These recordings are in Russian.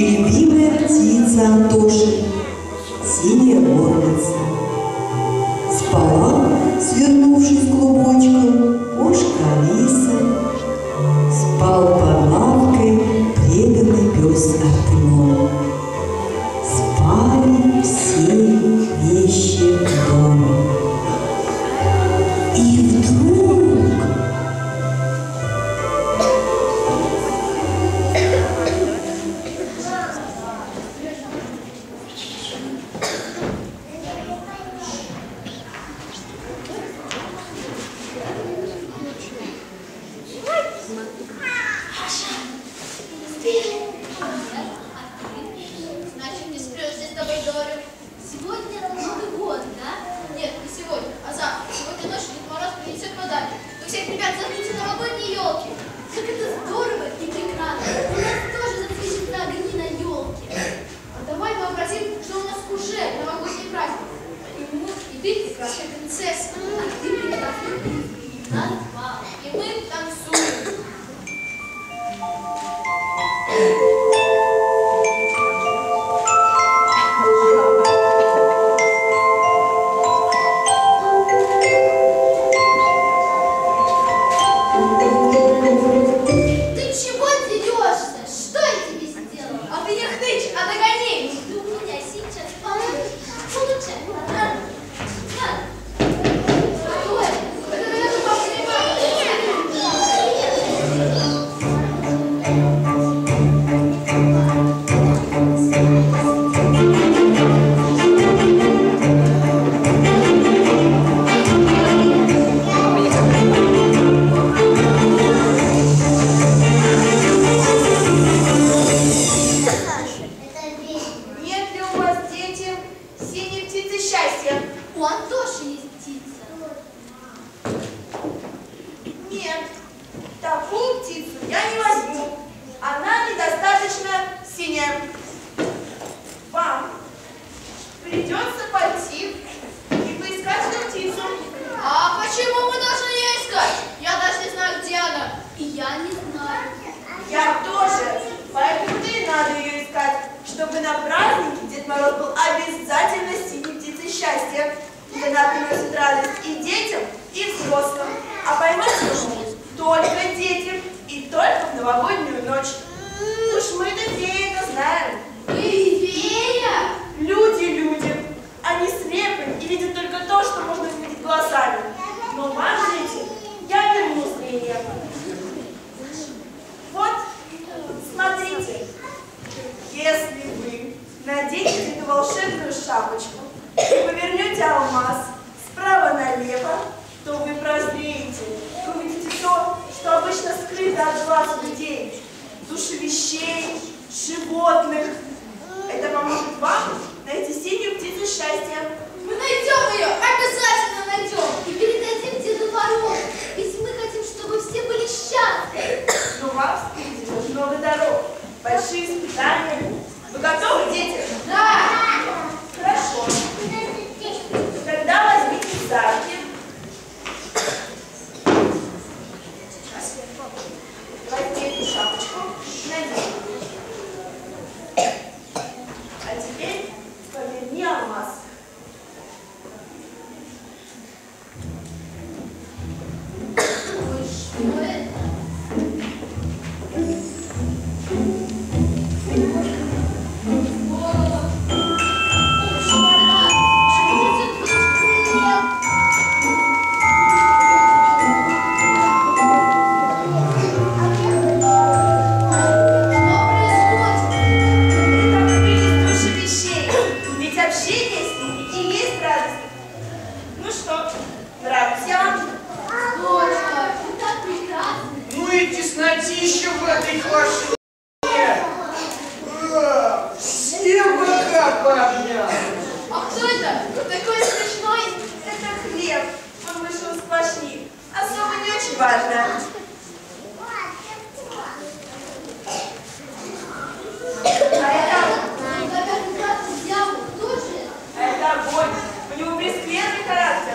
и любимая птица Антоши, синяя горлица. Спала, свернувшись клубочком, кошка Алиса. Спал под лавкой преданный пес Артемон. Спали все вещи в доме. И вдруг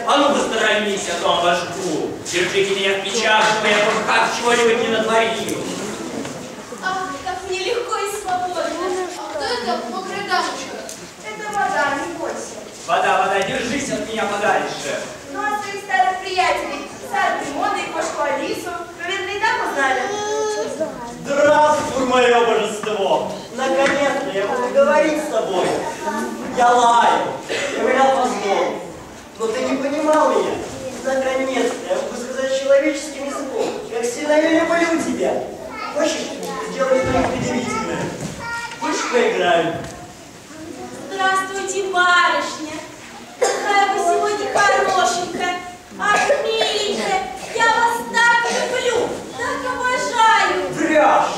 А ну постарайся, а то обожгу. Держите меня в плечах, чтобы я как чего-нибудь не натворил. Ах, как мне легко и свободно. добрая дамочка. Это вода, не бойся. Вода, вода, держись от меня подальше. Ну, а своих старых приятелей, сад Димона и кошку Алису, вы, верно, и так узнали? Здравствуй, мое божество! Наконец-то я могу говорить с тобой. Я лаю, ковырял мозгом. Но ты не понимал меня. Наконец-то я могу сказать человеческим языком, как сильно я люблю тебя. Хочешь, сделай что-нибудь удивительное? Хочешь, поиграем? Здравствуйте, барышня. Какая вы сегодня хорошенькая. Ах, миленькая. Я вас так люблю, так обожаю. Врешь!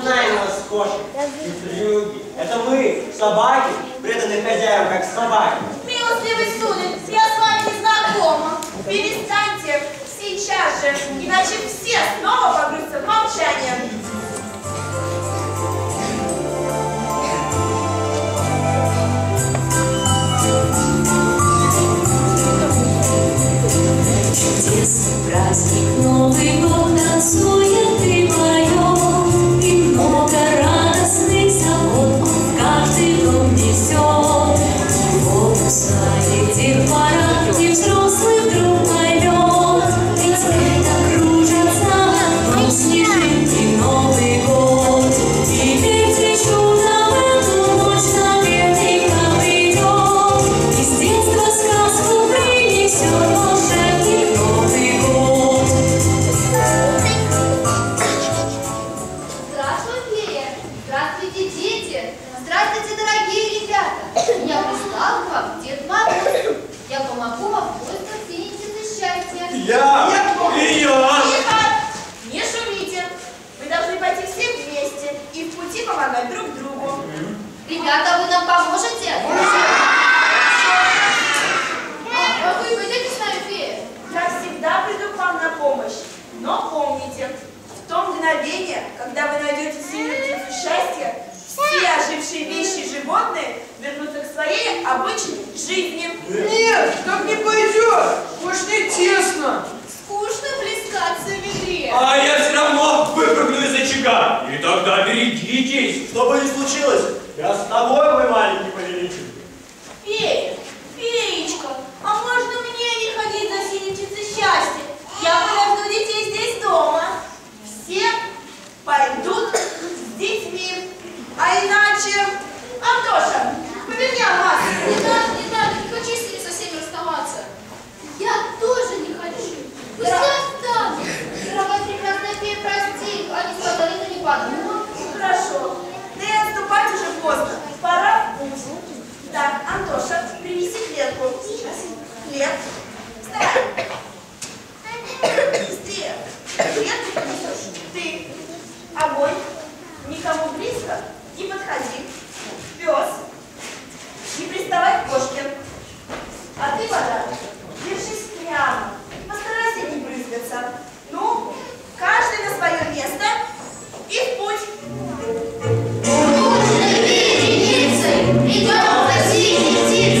Знаем нас кошек и фрюги. Это мы, собаки, преданные хозяевам, как собаки. Милостивый сударь, я с вами не знакома. Перестаньте сейчас же, иначе все снова погрузятся в молчание. Чудесный праздник, Новый год танцует и поет, и много радостных забот он в каждый дом несет. Вот садит пора, и взрослый вдруг поймет, ведь это кружится вокруг снежинки Новый год. Теперь ты чудо в эту ночь наверняка придет, из детства сказку принесет волшебник Новый год. Здравствуй, фея. Здравствуйте, дети. Здравствуйте, дорогие ребята. Я прислал к вам Дед Мороз. Я помогу вам в поисках синего счастья. Я! И я! Тихо! Не шумите. Вы должны пойти все вместе и в пути помогать друг другу. Ребята, вы нам поможете? А вы пойдете с нами, фея? Я всегда приду к вам на помощь. Но помните, в то мгновение, когда вы найдете синюю птицу счастья, все ожившие вещи и животные вернутся к своей обычной жизни. Нет, так не пойдет. Уж не тесно. Скучно плескаться в ведре. А я все равно выпрыгну из очага. И тогда берегитесь. Что бы ни случилось, я с тобой, мой маленький повелитель. Фея, феечка, а можно мне не ходить за синей птицей счастья? Я подожду детей здесь дома. Все пойдут с детьми. А иначе... Антоша, поверни алмаз. Не надо, не хочу с ними со всеми расставаться. Я тоже не хочу. Пусть я останусь. Дорогая прекрасная фея, прости, они сказали, это не подумал. Хорошо. Да и отступать уже поздно. Пора в путь. Так, Антоша, принеси клетку. Хлеб. Вставай. Быстрее. Клетку принесешь ты. Огонь. Никому близко не подходи. Пес. Не приставай к кошке. А ты, вода, держись прямо. Постарайся не брызгаться. Ну, каждый на свое место и в путь. Идем за синей птицей,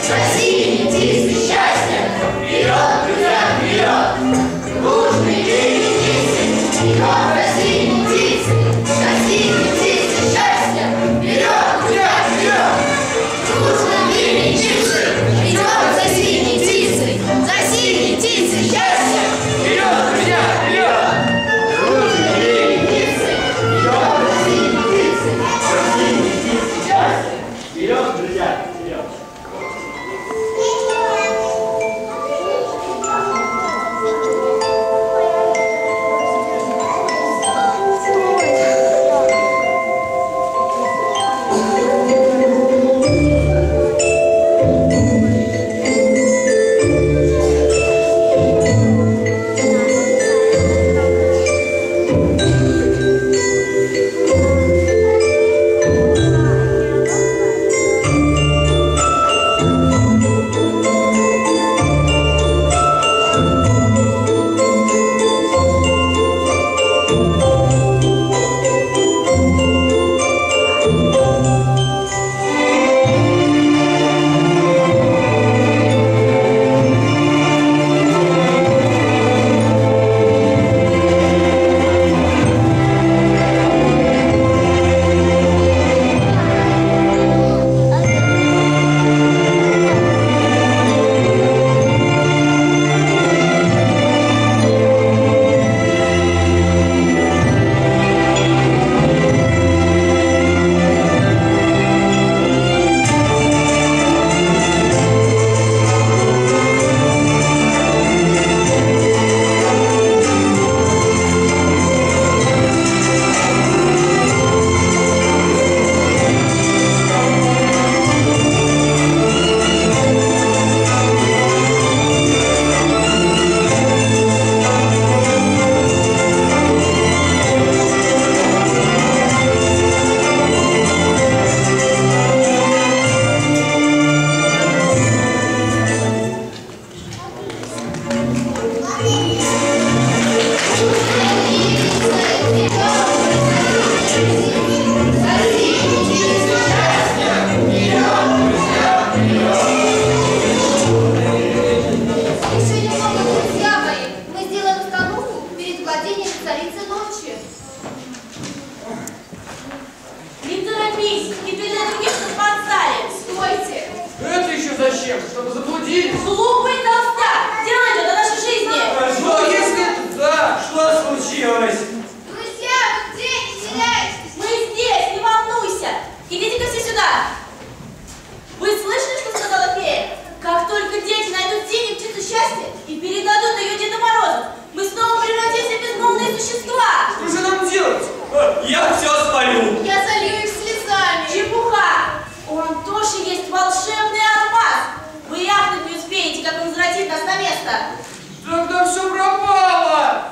за синей птицей счастья. Вперед, друзья, вперед! Дружные птицы, идем за синей птицей, за синей птицей счастья. Вперед, друзья, вперед! Дружные птицы, идем за синей птицей. Заткнись! И ты для других нас подстали! Стойте! Это еще зачем? Чтобы заблудить? Глупый толстяк! Делай это до нашей жизни! Что если это да? Что случилось? Друзья, вы где? Не теряйтесь! Мы здесь, не волнуйся! Идите-ка все сюда! Вы слышали, что сказала фея? Как только дети найдут синюю птицу счастья и передадут ее Деду Морозу, мы снова превратимся в безмолвные существа! Что же нам делать? Я все спалю. Я залью их слезами! Чепуха! У Антоши есть волшебный алмаз! Вы и ахнуть не успеете, как он возвратит нас на место! Тогда все пропало!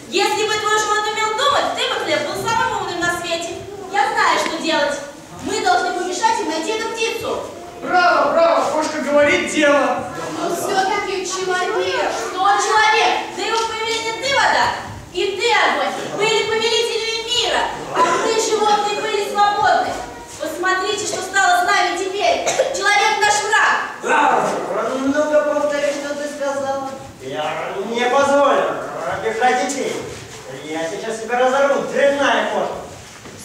Если бы твой живот умел думать, ты бы, Хлеб, был самым умным на свете. Я знаю, что делать. Мы должны помешать им найти эту птицу. Браво, браво! Кошка говорит дело! Но все-таки человек! Что человек? Да его повелитель ты, вода, и ты, огонь, были повелителями мира, а мы, животные, были свободны. Посмотрите, что стало с нами теперь. Человек наш враг. Ну-ка повтори, что ты сказала. Я не позволю обижать детей. Я сейчас тебя разорву, дрянная кошка.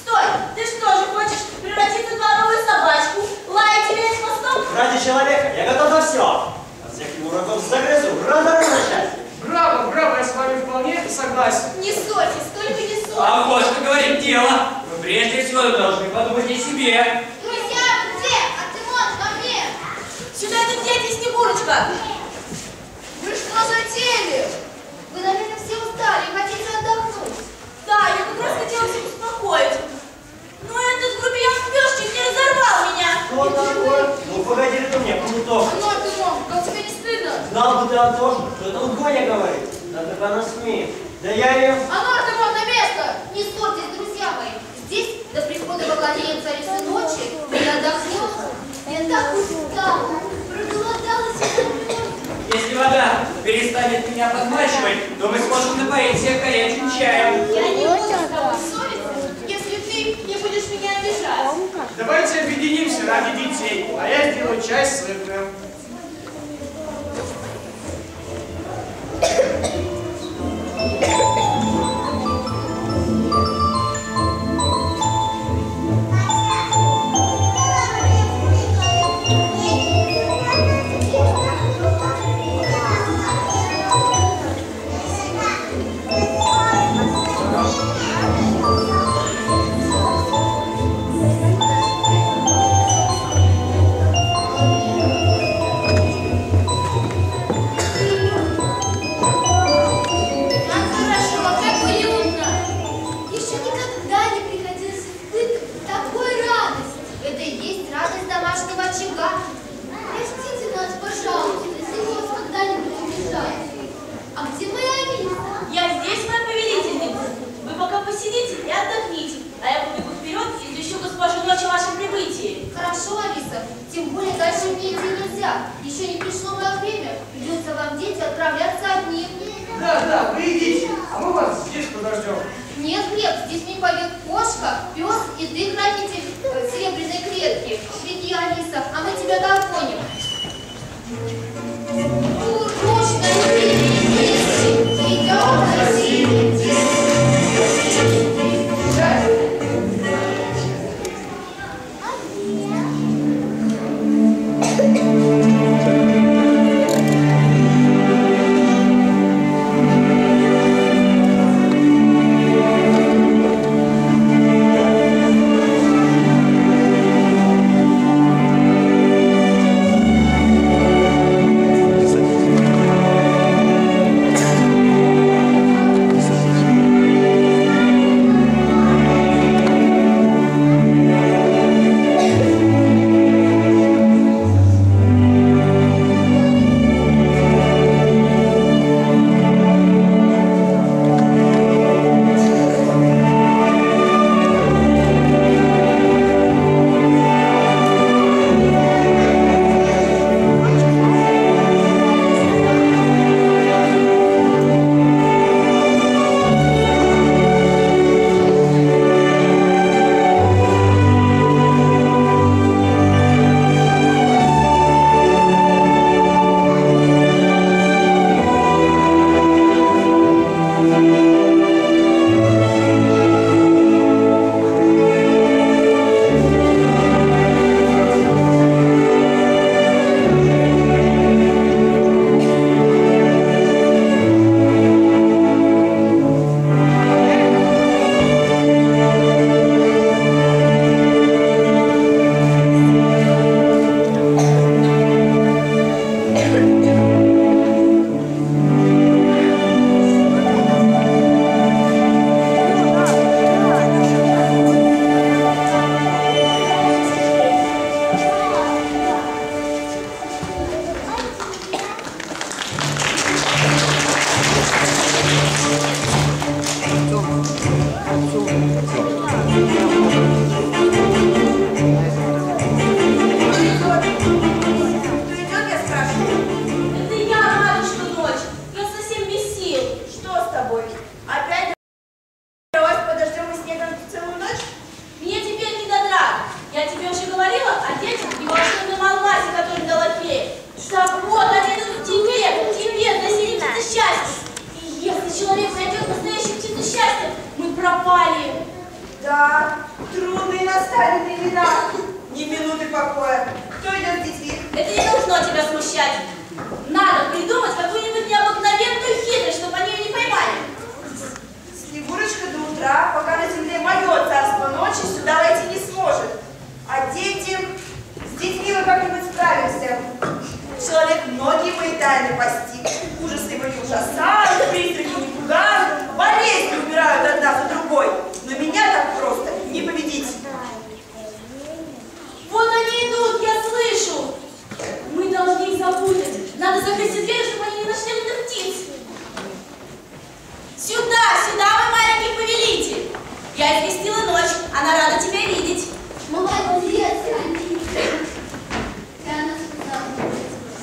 Стой, ты что же хочешь превратиться в дворовую собачку, лаять и вилять хвостом? Ради человека я готов на все. От всех его рогов загрызу, разорву на части. Браво, браво! Я с вами вполне согласен. Не ссорьтесь, только не ссорьтесь! А кошка говорит дело. Вы прежде всего должны подумать о себе. Друзья, вы где? Артемон, ко мне! Сюда тут дети, Снегурочка. Вы что затеяли? Вы, наверное, все устали и хотите отдохнуть. Да, я как раз хотела всех успокоить. Но этот грубиян пёс чуть не разорвал меня. Что такое? Ну погоди ты мне, плуток. Ну, Артемон, как тебе не стыдно? Знал бы ты, Антоша, что это Гоня говорит. Да только она смеет. Да я ее... А ну, Артемон, на место! Не ссорьтесь, друзья мои. Здесь, до прихода во владение царицы ночи, я отдохнем. Я так устала, проголодалась и замерзла. Если вода перестанет меня подмачивать, то мы сможем напоить всех горячим чаем. Я не буду с тобой ссориться, если ты не будешь меня обижать. Давайте объединимся ради детей, а я сделаю чай сытным. Да, вы идите, а мы вас здесь подождем. Нет, Глеб, здесь не поет кошка, пес и ты, хранитель серебряной клетки. Беги, Алиса, а мы тебя догоним. Идем красивым. Я тебе уже говорила о детях и волшебном алмазе, который дала фея. Так вот, они идут к тебе, носили птицы счастья. И если человек найдет настоящую птицу счастья, мы пропали. Да, трудные настали времена. Ни минуты покоя. Кто идет с детьми? Это не должно тебя смущать. Надо придумать какую-нибудь необыкновенную хитрость, чтобы они ее не поймали. Снегурочка до утра, пока на земле мое царство ночи, сюда войти не сможет. А дети... С детьми мы как-нибудь справимся. Человек многие мои тайны постиг. Ужасы его не ужасают, призраки не пугают, болезни убирают одна за другой. Но меня так просто не победить. Вот они идут, я слышу. Мы должны их запутать. Надо закрыть все двери, чтобы они не нашли этих птиц. Сюда, мой маленький повелитель. Я известила ночь, она рада тебя видеть. Молодец, Андрей. Я нас сказала.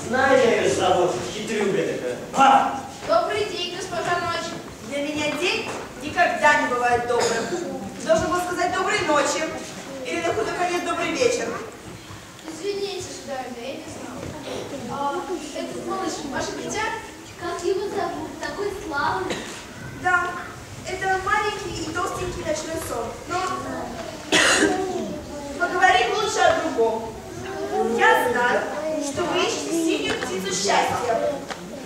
Знаю я ее зовут, хитрюга такая. Добрый день, госпожа Ночь. Для меня день никогда не бывает добрым. Должен был сказать доброй ночи. Или на худой конец добрый вечер. Извините, сударыня, я не знала. Этот малыш, ваше дитя? Как его зовут? Такой славный. Да, это маленький и толстенький ночной сон. Но поговорим лучше о другом. Я знаю, что вы ищете синюю птицу счастья.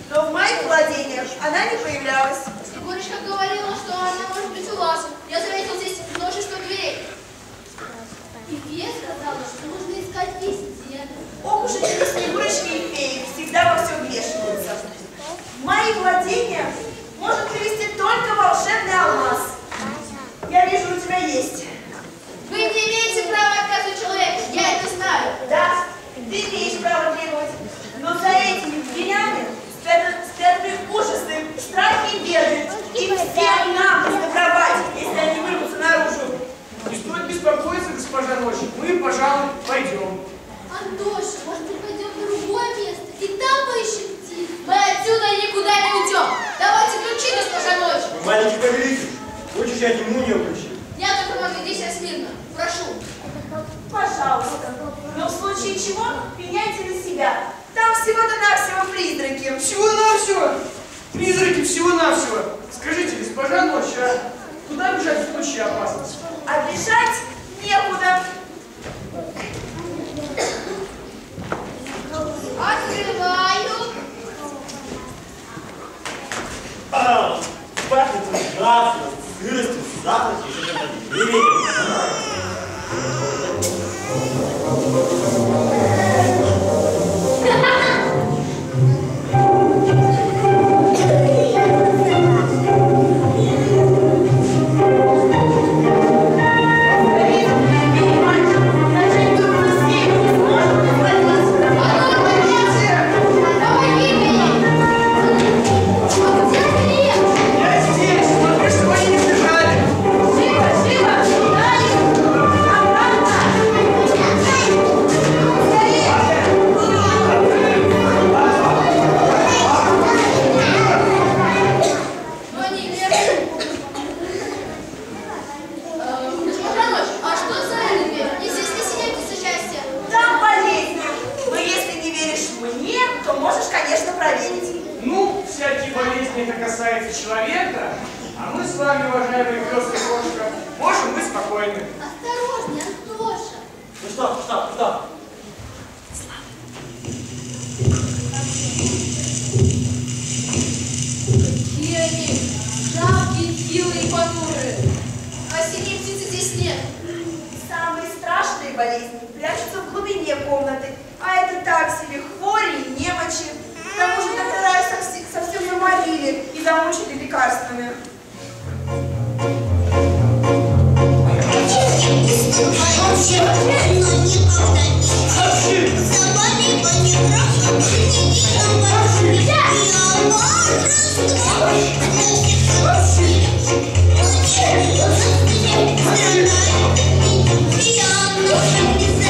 Но в моих владениях она не появлялась. Снегурочка говорила, что она может быть у вас. Я заметил здесь множество дверей. И фея сказала, что нужно искать везде. Ох уж эти снегурочки и феи всегда во все вмешиваются. В мои владения может привести только волшебный алмаз. Я вижу, у тебя есть. Вы не имеете права отказывать человеку, я это знаю. Да, ты имеешь право требовать. Но за этими дверями спрятаны ужасы, страхи и беды. И всем нам нужно кровать, если они вырвутся наружу. Не стоит беспокоиться, госпожа Ночь. Мы, пожалуй, пойдем. Антоша, может быть, пойдем в другое место и там поищем птиц? Мы отсюда никуда не уйдем. Давайте ключи, госпожа Ночь. Маленький повелитель, хочешь, я тьму не включу? Я только могу, иди себя смирно. Прошу. Пожалуйста. Но в случае чего пеняйте на себя. Там всего-то навсего призраки. Всего-навсего! Призраки всего-навсего! Скажите, госпожа Ночь, а куда бежать в случае опасности? А бежать некуда. Открываю. Пахнет ужасно, сыростью, запахи, что-то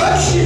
Вообще.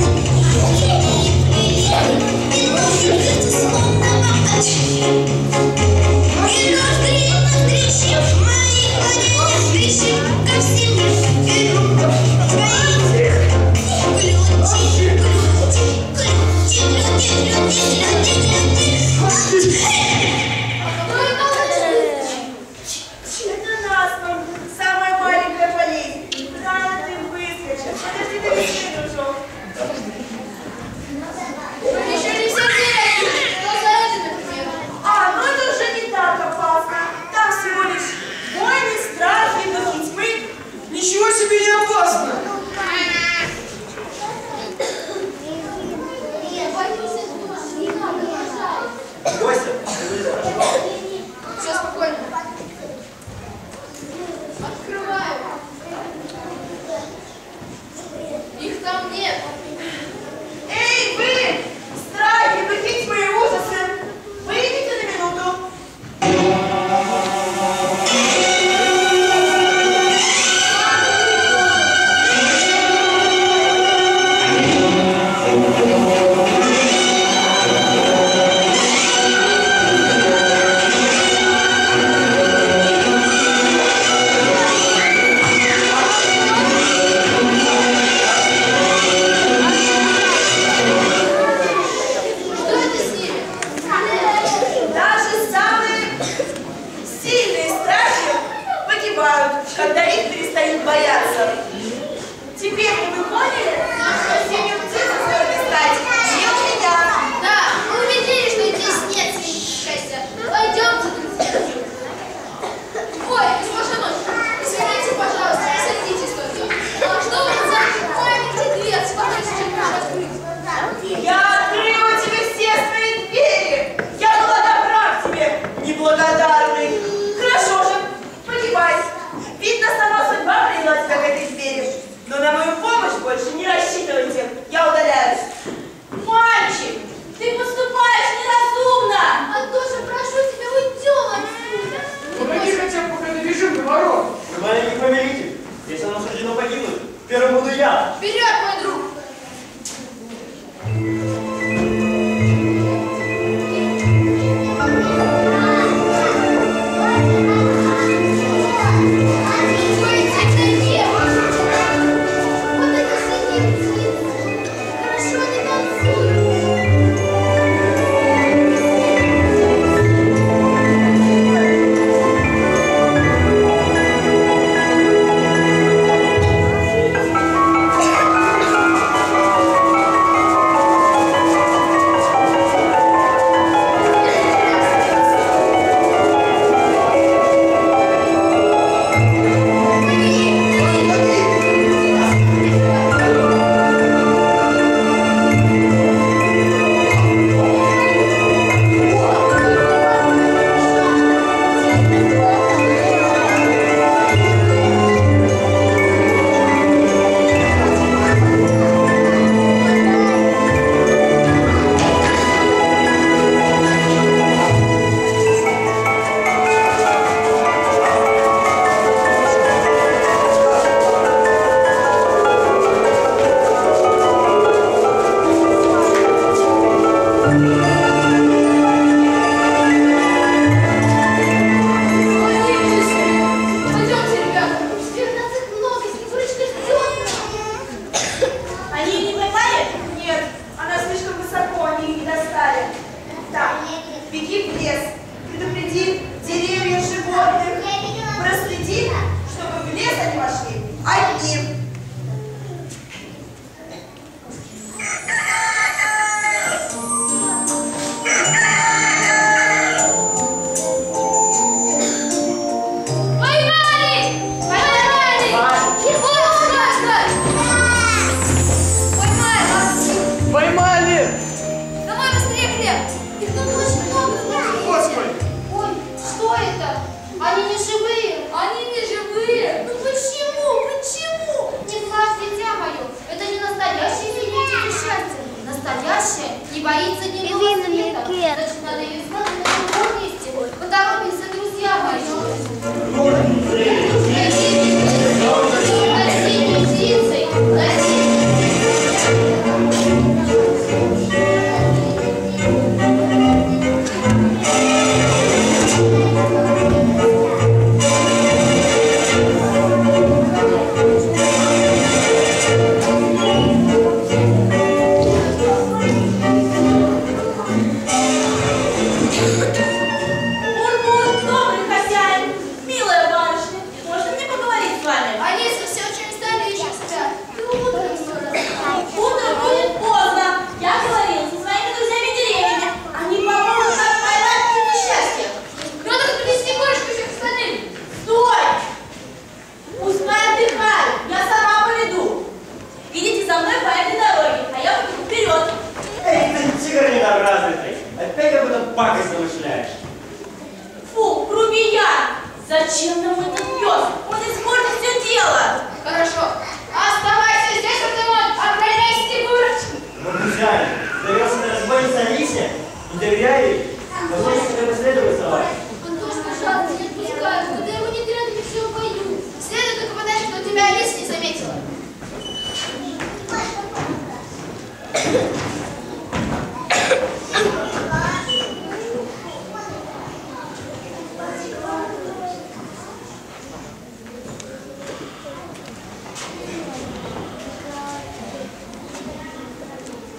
Зачем нам этот пес? Он испортит все дело. Хорошо. Оставайся здесь, Артемон. Охраняй Снегурочку. Ну, друзья, сдается на разбойнице Алисе. Не доверяй ей. Возможно, когда следует совать. Антош, пожалуйста, не отпускай. Когда его не рядом, я все боюсь. Следует только понять, что тебя Алиса не заметила.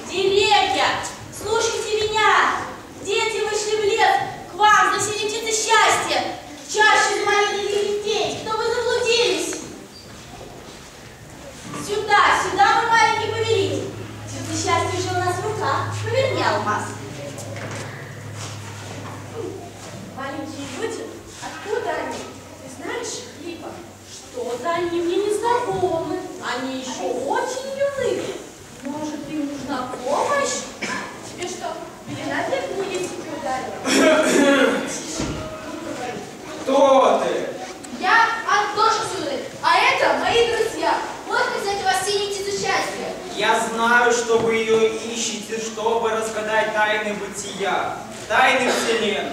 Деревья, слушайте меня! Дети вышли в лес к вам за синей птицы счастья, чаще маленьких детей, чтобы заблудились. Сюда, сюда, мой маленький повелитель. Птица счастья уже у нас в руках. Поверни алмаз. Маленькие люди, откуда они? Ты знаешь, Липа, что-то они мне не знакомы. Они еще очень юны. Может, им нужна помощь? Тебе что, белина для книги себе ударила? Кто ты? Я Антоша Сударь, а это мои друзья. Вот взять у вас синие птицы счастья. Я знаю, что вы ее ищете, чтобы разгадать тайны бытия, тайны вселенной.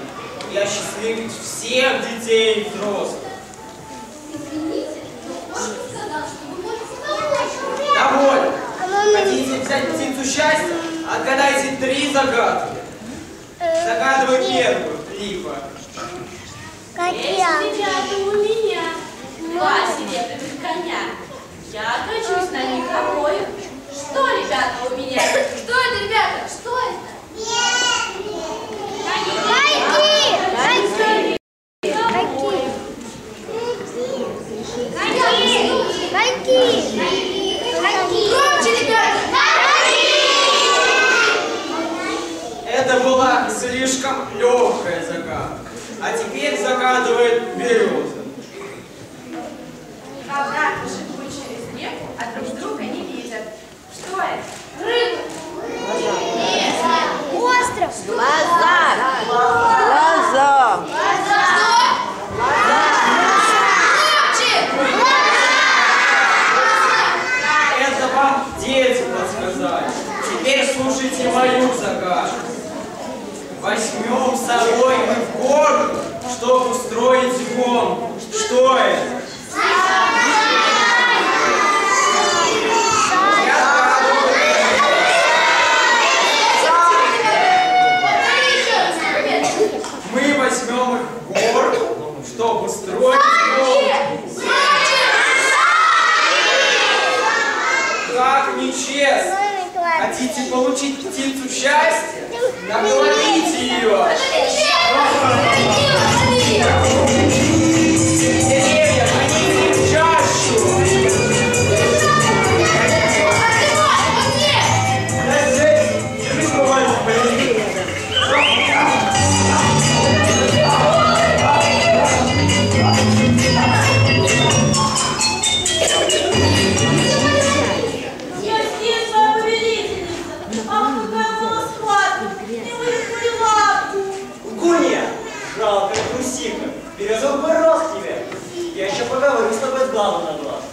Я счастливить всех детей и взрослых. Извините, но кто сказал, что вы можете помочь? Довольно. Хотите взять птицу счастья? Отгадайте 3 загадки. Загадывай первую, Липа. Эти ребята у меня. 2 серебряных коня. Я качусь на них обоих. слишком легкая загадка. А теперь загадывает береза. Однако живут через реку, а друг друга не видят. Что это? Рыба. Нет. Остров. Глаза. Глаза. Это вам дети подсказали. Теперь слушайте мою загадку. Возьмем с собой мы в город, чтобы устроить гонку. Что это? Мы возьмем их в город, чтобы устроить гонку. Как нечестно! Хотите получить птицу счастья? Наклоните ее! Деревья, гоните в чащу! Жалко, трусиха. Березовый порог тебе. Я еще поговорю с тобой с глазу на глаз.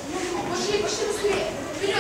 Пошли быстрее. Вперед.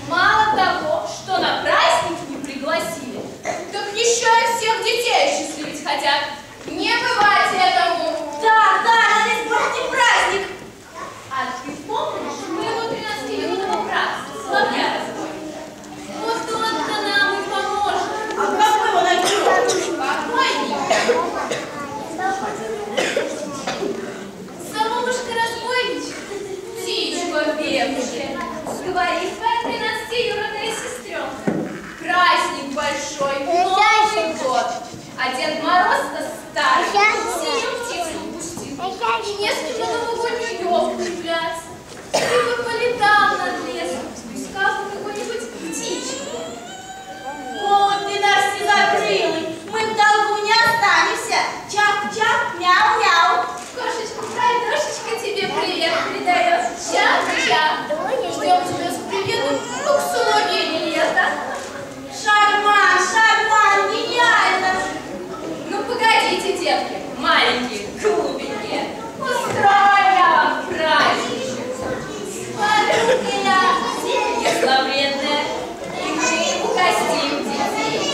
Мало того, что на праздник не пригласили, так еще и всех детей детки, маленькие, глупенькие, устрою я вам праздничек. Подруги-я, деньги зловредные, и мы угостим детей.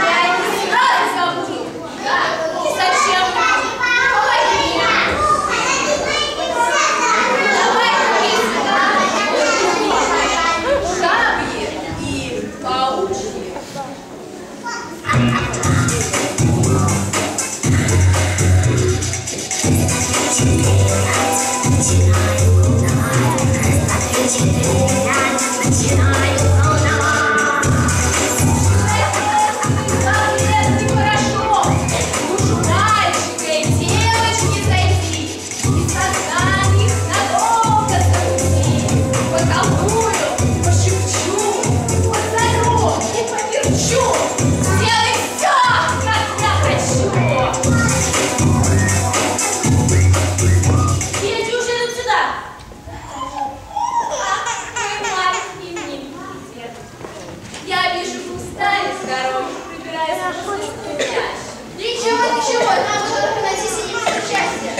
Я не сразу забуду, да, и зачем помоги мне. Давай сюда, жабьи и паучьи. Ничего, нам уже только найти синее счастье.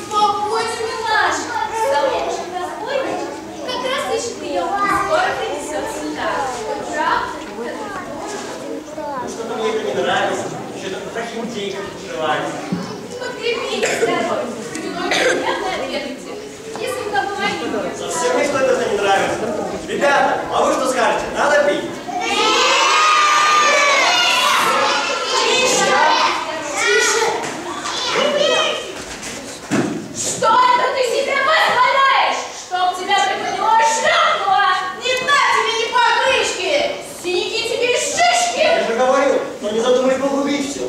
Спокойно, милашка. Солнечный разбойничек как раз ищет ее. Скоро принесет сюда. Правда? Что-то мне это не нравится. Еще так таким денькам пожелать. Подкрепите здоровье. Криминой приятно ответите. Если вы помогите мне. Совсем мне что-то это не нравится. Ребята, а вы что скажете? Надо пить? Что это ты себе позволяешь? Чтоб тебя приподняло шляпнуло! Не дать тебе ни покрышки! Синяки тебе и шишки! Я же говорю, но не задумай погубить все.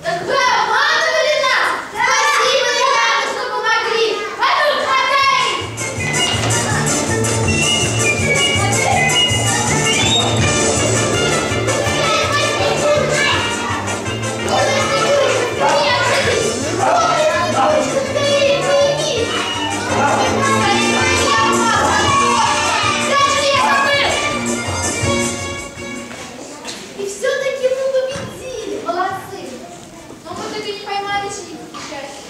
Так вы обманывали нас! Спасибо, ребята, что помогли! А тут хозяин! И все-таки мы победили! Молодцы! Но мы так и не поймали чьи-то счастья.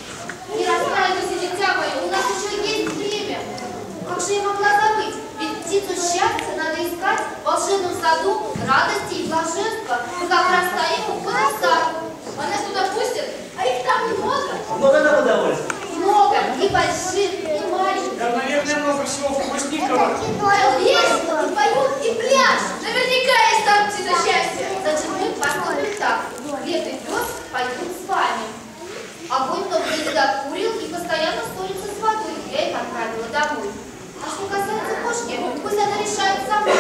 Не расстраивайся, дитя мое, у нас еще есть время. Как же я могла забыть? Ведь птицу счастья надо искать в волшебном саду радости и блаженства. Мы как раз стоим у входа в сад. А нас туда пустят, а их там много. Много нам удовольствия. Много, и больших, и маленьких. Да, наверное, много всего вкусненького. Весело, и поют, и пляшут. Наверняка есть там птица счастья. Значит, мы поступим так. Лев и пес пойдут с вами. Огонь в том виде докурил и постоянно ссорится с водой. Я их отправила домой. А что касается кошки, пусть она решает сама.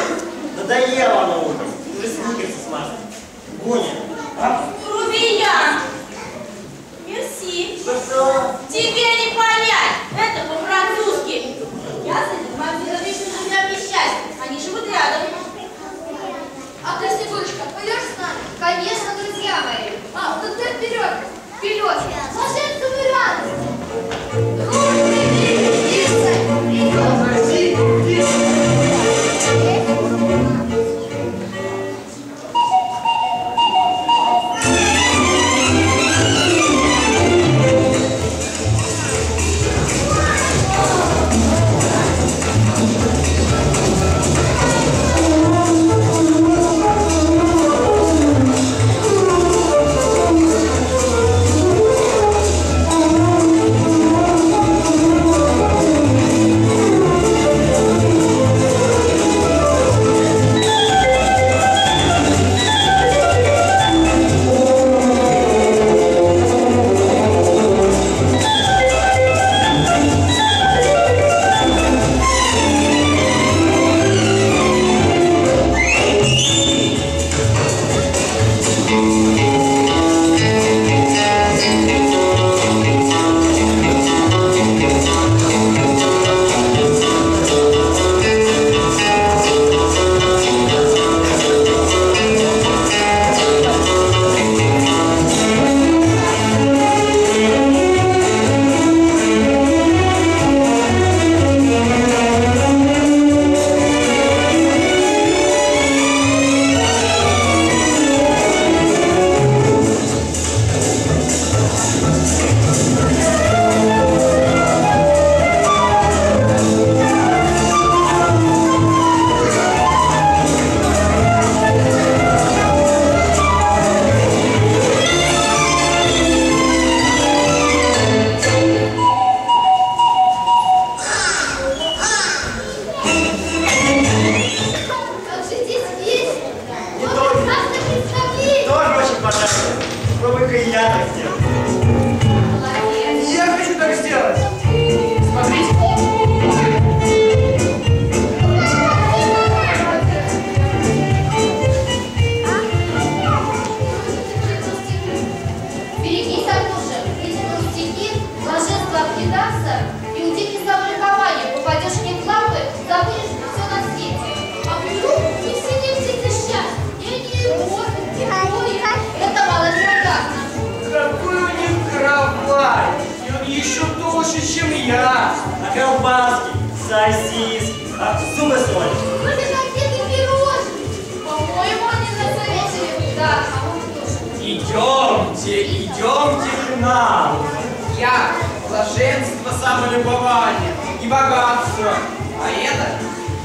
Надоело она утром. Уже сникерсы смазаны. Гоня. Рубиян! Мерси. Что? Тебе не понять. Это по-французски. Я занят моими различными друзьями счастья. Они живут рядом. А ты, Снегурочка, пойдешь с нами? Конечно, друзья мои. А, тогда вперед! Вперед! Блаженство и радость! Дружный мир, колбаски, сосиски, зубы соль. Ну, это где-то пирожные. По-моему, они заметили. Да, а вот тоже. Идемте к нам. Я блаженство, самолюбование и богатство. А это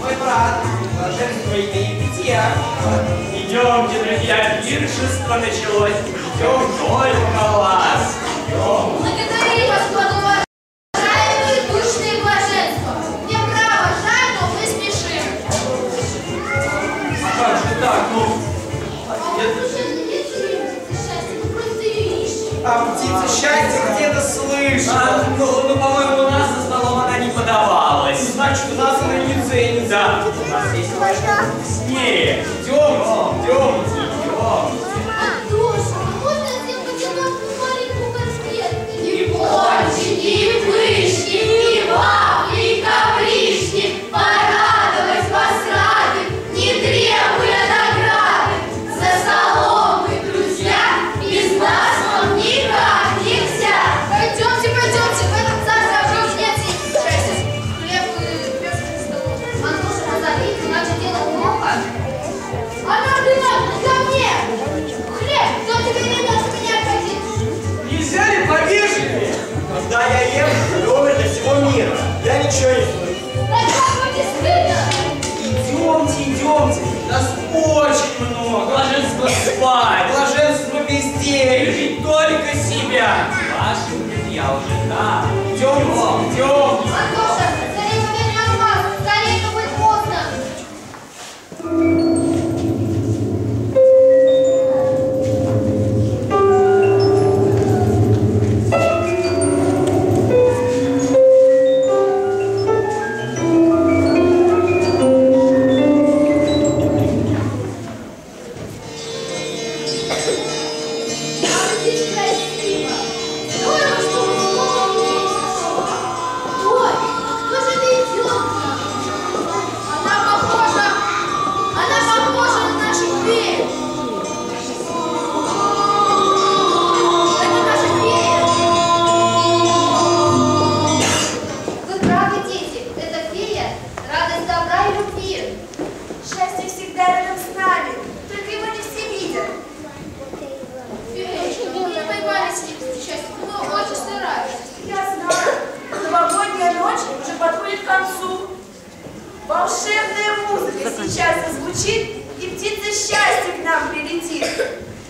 мой брат, блаженство и питья. Идемте, друзья, пиршество началось. Идем только вас. Идем. Благодарю вас, уважаемые душные блаженства. Мне право жаль, но мы спешим. А как же так, ну? А вот уже не счастье, ну просто ее ищи. А птица счастья где-то слышала. Ну, по-моему, у нас за столом она не подавалась. Значит, у нас она не ценится. Да, у нас есть кое-что вкуснее. Идемте. Антоша, а можно я потянуть маленькую конфетку? И пончики, и вышки, и вафли, и ковришки, порадовать вас рады, не требуя награды. За столом мы, друзья, без нас вам никак нельзя. Пойдемте, в этот царь уже нет счастья. Хлеб и пес к столу. Антоша, позови, иначе дело плохо. Она ко мне! Хлеб, кто тебе не даст меня ходить? Нельзя ли повежливее? Когда я ем, говорю для всего мира. Я ничего не слышу. Да как бы не стыдно! Идемте. Нас очень много. Блаженство спать. Блаженство безделья. Бережить только себя. Ваши друзья уже там. Идем. Антоша, скорее поверь на глаз, скорее, то будет поздно. Волшебная музыка сейчас зазвучит, и птица счастья к нам прилетит.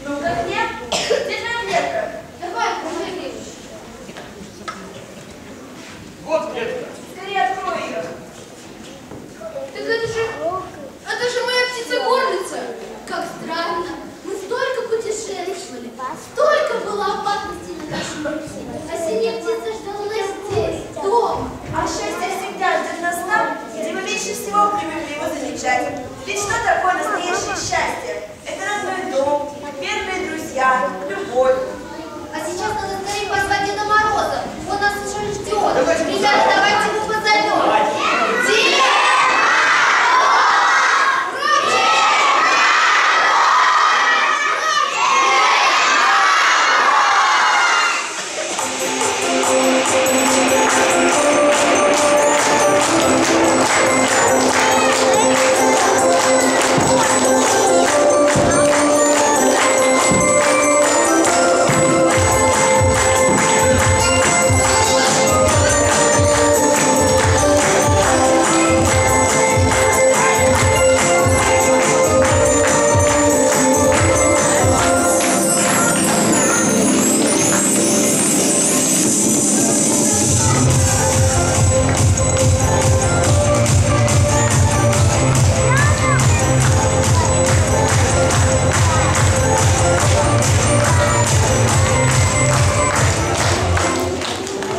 Ну-ка, нет? Где конфетка? Давай, помоги. Вот клетка. Скорее открой ее. Так это же моя птица-горлица. Как странно. Мы столько путешествовали, столько было опасностей на нашем пути. А синяя птица ждала нас здесь, дома. А счастье всегда ждет нас там, где мы меньше всего привыкли его замечать. Ведь что такое настоящее счастье? Это родной дом, верные друзья, любовь. А сейчас надо скорее позвать Деда Мороза. Он нас уже ждет. Ребята, давайте его позовем. Дед!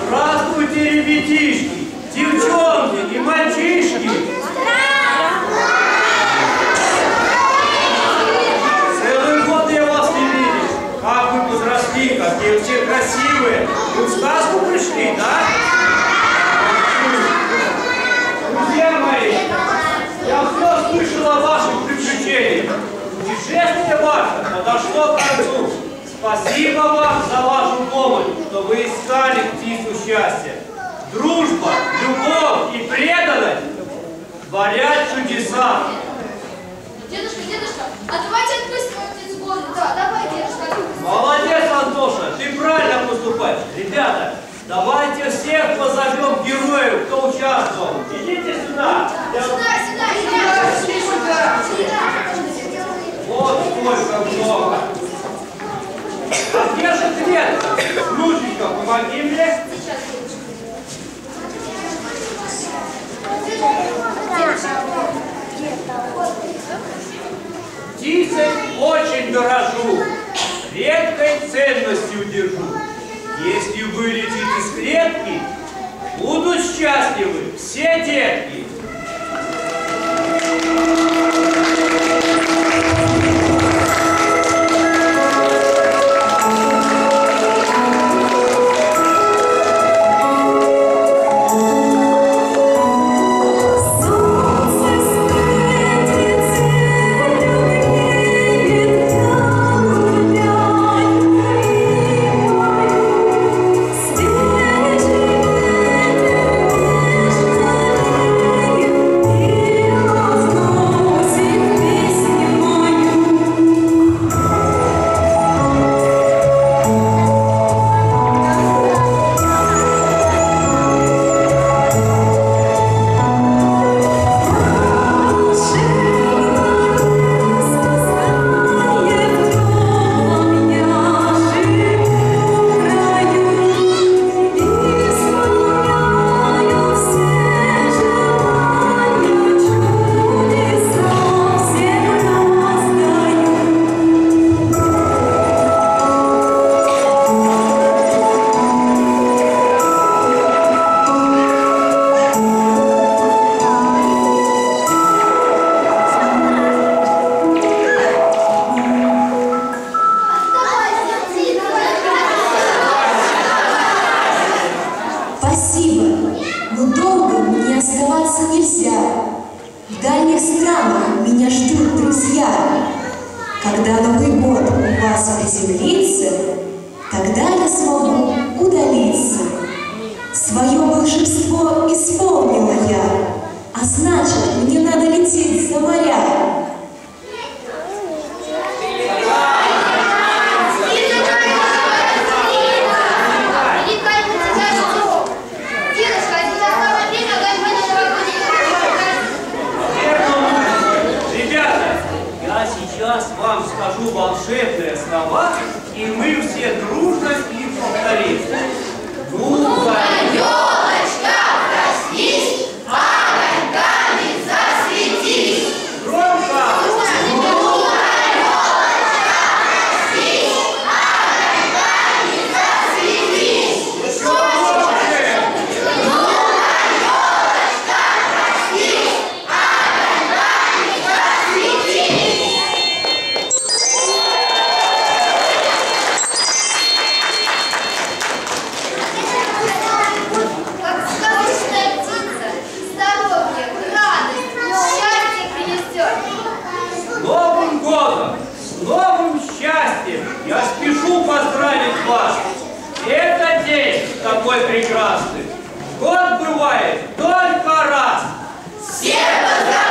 Здравствуйте, ребятишки, девчонки и мальчишки. Целый год я вас не видел. Как вы подросли, какие все красивые. Вы в сказку пришли, да? Друзья мои, я все слышал о ваших приключениях. Путешествие ваше подошло к концу. Спасибо вам за вашу помощь, что вы искали птицу счастья. Дружба, любовь. творят чудеса. Дедушка, а давайте отпустим птиц в воду. Да, давай, дедушка. Молодец, Антоша, ты правильно поступаешь. Ребята, давайте всех позовем героев, кто участвовал. Идите сюда. Вот сколько много. А где же Светка? Внучечка, помоги мне. Птицей очень дорожу, редкой ценностью держу. Если вылетит из клетки, будут счастливы все детки. Прекрасный. Год бывает только раз. Всем поздравляю!